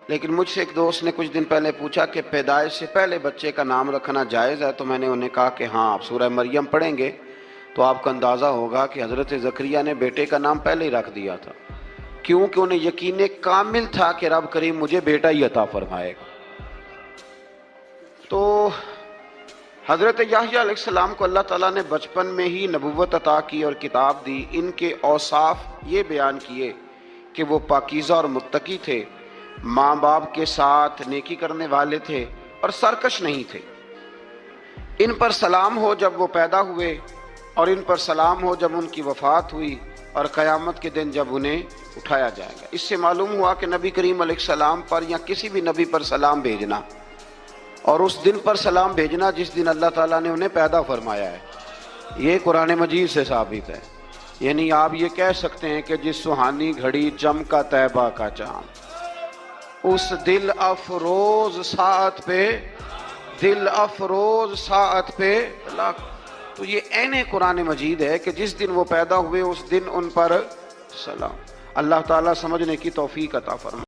لیکن مجھ سے ایک دوست نے کچھ دن پہلے پوچھا کہ پیدائش سے پہلے بچے کا نام رکھنا جائز ہے؟ تو میں نے انہیں کہا کہ ہاں، آپ سورہ مریم پڑھیں گے تو آپ کو اندازہ ہوگا کہ حضرت زکریا نے بیٹے کا نام پہلے ہی رکھ دیا تھا، کیونکہ انہیں یقین کامل تھا کہ رب کریم مجھے بیٹا ہی عطا فرمائے گا۔ تو حضرت یحییٰ علیہ السلام کو اللہ تعالیٰ نے بچپن میں ہی نبوت عطا کی اور کتاب دی۔ ان کے اوصاف یہ بیان کیے کہ وہ پاکیزہ اور متقی تھے، ماں باپ کے ساتھ نیکی کرنے والے تھے اور سرکش نہیں تھے۔ ان پر سلام ہو جب وہ پیدا ہوئے، اور ان پر سلام ہو جب ان کی وفات ہوئی، اور قیامت کے دن جب انہیں اٹھایا جائے گا۔ اس سے معلوم ہوا کہ نبی کریم علیہ السلام پر یا کسی بھی نبی پر سلام بھیجنا، اور اس دن پر سلام بھیجنا جس دن اللہ تعالیٰ نے انہیں پیدا فرمایا ہے، یہ قرآن مجید سے ثابت ہے۔ یعنی آپ یہ کہہ سکتے ہیں کہ جس سہانی گھڑی چمکا طیبہ کا چاند، اس دل افروز ساعت پہ تو یہ عین قرآن مجید ہے کہ جس دن وہ پیدا ہوئے اس دن ان پر سلام۔ اللہ تعالیٰ سمجھنے کی توفیق عطا فرمائے۔